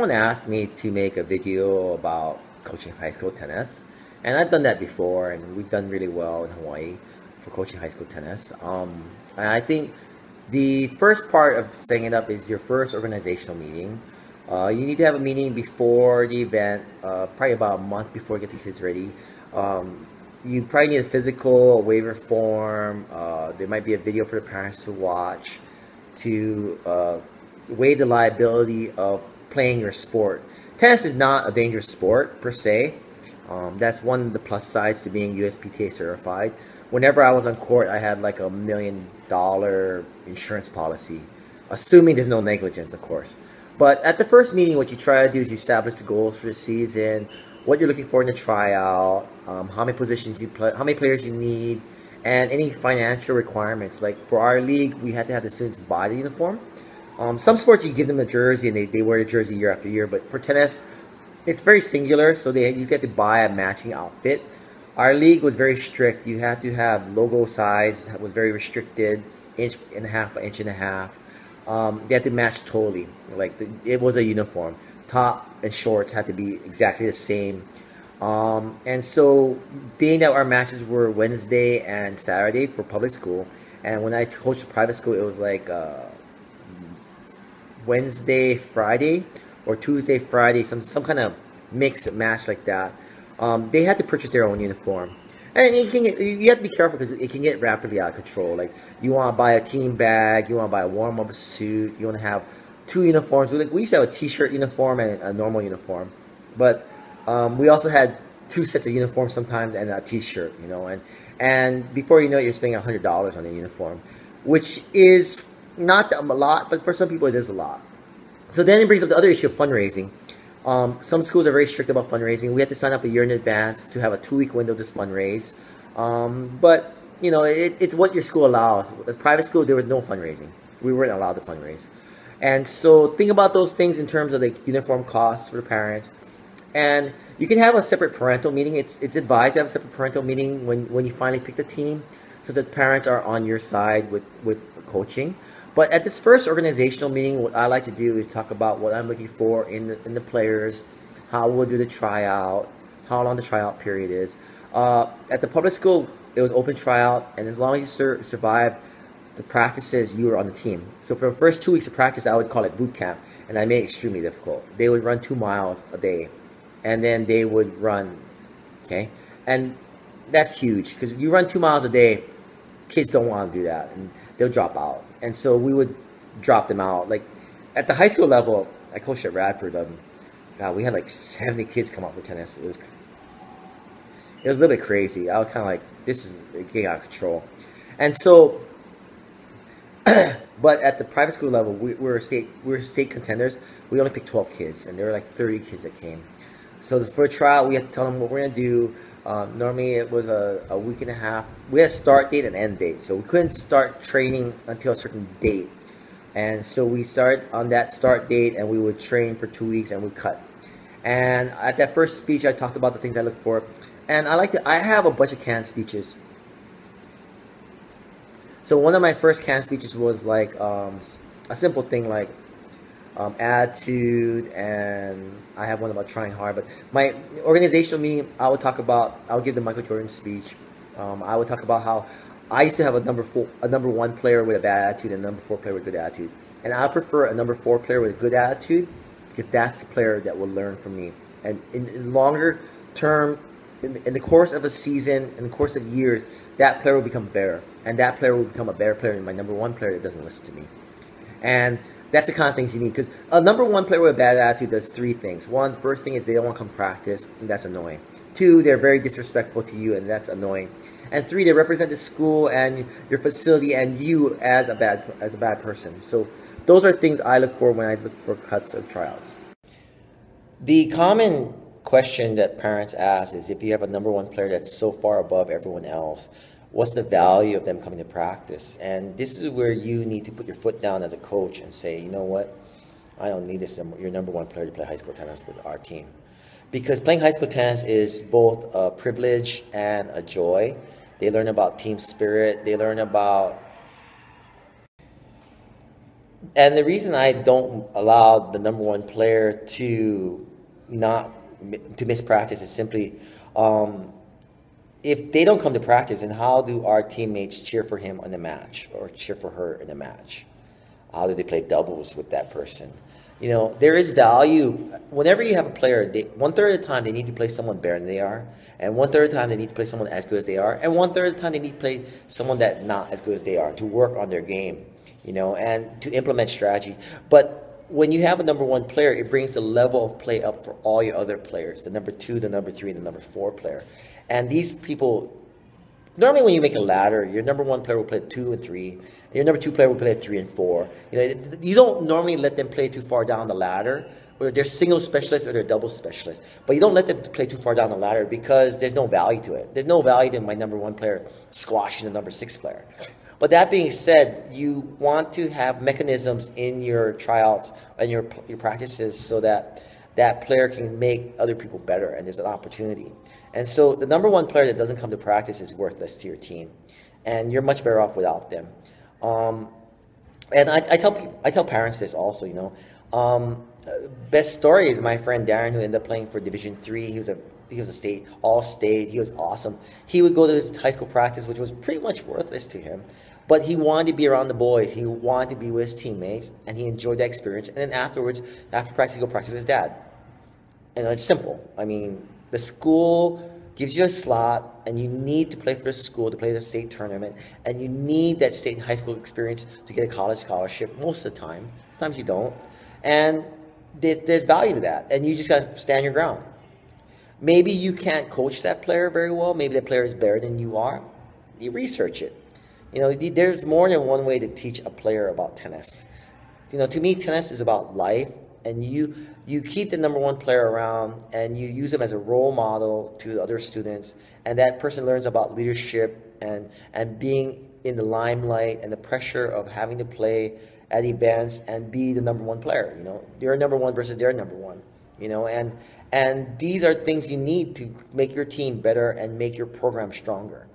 someone asked me to make a video about coaching high school tennis, and I've done that before, and we've done really well in Hawaii for coaching high school tennis. And I think the first part of setting it up is your first organizational meeting. You need to have a meeting before the event, probably about a month before you get the kids ready. You probably need a physical, a waiver form. There might be a video for the parents to watch to waive the liability of playing your sport. Tennis is not a dangerous sport per se. That's one of the plus sides to being USPTA certified. Whenever I was on court, I had like $1 million insurance policy, assuming there's no negligence, of course. But at the first meeting, what you try to do is you establish the goals for the season, what you're looking for in the tryout, how many positions you play, how many players you need, and any financial requirements. Like for our league, we had to have the students buy the uniform. Some sports you give them a jersey and they wear the jersey year after year, but for tennis, it's very singular, so you get to buy a matching outfit. Our league was very strict. You had to have logo size, was very restricted, 1.5 by 1.5 inches. They had to match totally. Like it was a uniform. Top and shorts had to be exactly the same. And so, being that our matches were Wednesday and Saturday for public school, and when I coached a private school, it was like Wednesday, Friday, or Tuesday, Friday, some kind of mix match like that. They had to purchase their own uniform, and you have to be careful because it can get rapidly out of control. Like you want to buy a team bag, you want to buy a warm-up suit, you want to have 2 uniforms. We used to have a t-shirt uniform and a normal uniform, but we also had 2 sets of uniforms sometimes and a t-shirt, you know, and before you know it, you're spending $100 on a uniform, which is not a lot, but for some people it is a lot. So then it brings up the other issue of fundraising. Some schools are very strict about fundraising. We had to sign up a year in advance to have a 2-week window to fundraise. But, you know, it's what your school allows. At private school, there was no fundraising. We weren't allowed to fundraise. And so think about those things in terms of the uniform costs for the parents. And you can have a separate parental meeting. It's advised to have a separate parental meeting when you finally pick the team, so that parents are on your side with coaching. But at this first organizational meeting, what I like to do is talk about what I'm looking for in the players, how we'll do the tryout, how long the tryout period is. At the public school, it was open tryout, and as long as you survive the practices, you were on the team. So for the first 2 weeks of practice, I would call it boot camp, and I made it extremely difficult. They would run 2 miles a day, and then they would run, okay? And that's huge, because you run 2 miles a day, kids don't want to do that, and they'll drop out. And so we would drop them out. Like at the high school level, I coached at Radford. God, we had like 70 kids come out for tennis. It was a little bit crazy. I was kind of like, this is getting out of control. And so, but at the private school level, we were state contenders. We only picked 12 kids, and there were like 30 kids that came. So for a trial, we had to tell them what we're gonna do. Normally it was a week and a half. We had a start date and end date, so we couldn't start training until a certain date. And so we started on that start date, and we would train for 2 weeks, and we cut. And at that first speech, I talked about the things I look for, and I have a bunch of canned speeches. So one of my first canned speeches was like a simple thing like attitude, and I have one about trying hard. But my organizational meeting, I would give the Michael Jordan speech. I would talk about how I used to have a number 1 player with a bad attitude and a number 4 player with a good attitude, and I prefer a number 4 player with a good attitude, because that's the player that will learn from me. And in longer term, in the course of a season, in the course of years, that player will become better, and that player will become a better player than my number 1 player that doesn't listen to me. And that's the kind of things you need, because a number 1 player with a bad attitude does 3 things. 1, the first thing is they don't want to come practice, and that's annoying. 2, they're very disrespectful to you, and that's annoying. And 3, they represent the school and your facility and you as a bad person. So those are things I look for when I look for cuts of tryouts. The common question that parents ask is, if you have a number 1 player that's so far above everyone else, what's the value of them coming to practice? And this is where you need to put your foot down as a coach and say, you know what, I don't need your number 1 player to play high school tennis with our team. Because playing high school tennis is both a privilege and a joy. They learn about team spirit. They learn about And the reason I don't allow the number one player to not to miss practice is simply, um, if they don't come to practice, then how do our teammates cheer for him in the match or cheer for her in the match? How do they play doubles with that person? You know, there is value whenever you have a player. One third of the time they need to play someone better than they are, and one third of the time they need to play someone as good as they are, and one third of the time they need to play someone that not as good as they are to work on their game. You know, and to implement strategy. But when you have a number one player, it brings the level of play up for all your other players, the number two, the number three, and the number four player. And these people, normally when you make a ladder, your number one player will play two and three, and your number two player will play three and four. You know, you don't normally let them play too far down the ladder, or they're single specialists or they're double specialists. But you don't let them play too far down the ladder because there's no value to it. There's no value to my number one player squashing the number six player. But that being said, you want to have mechanisms in your tryouts and your practices so that that player can make other people better, and there's an opportunity. And so the number one player that doesn't come to practice is worthless to your team, and you're much better off without them. Um, and I tell parents this also. You know, best story is my friend Darren, who ended up playing for Division Three. He was a state all state. He was awesome. He would go to his high school practice, which was pretty much worthless to him, but he wanted to be around the boys. He wanted to be with his teammates, and he enjoyed that experience. And then afterwards, after practice, he go practice with his dad. And it's simple. I mean, the school gives you a slot, and you need to play for the school to play the state tournament, and you need that state and high school experience to get a college scholarship most of the time. Sometimes you don't. And there's value to that, and you just got to stand your ground. Maybe you can't coach that player very well. Maybe that player is better than you are. You research it. You know, there's more than one way to teach a player about tennis. You know, to me, tennis is about life, and you keep the number one player around, and you use them as a role model to other students, and that person learns about leadership and being in the limelight and the pressure of having to play at events and be the number one player. You know, you're number one versus their number one. You know, and these are things you need to make your team better and make your program stronger.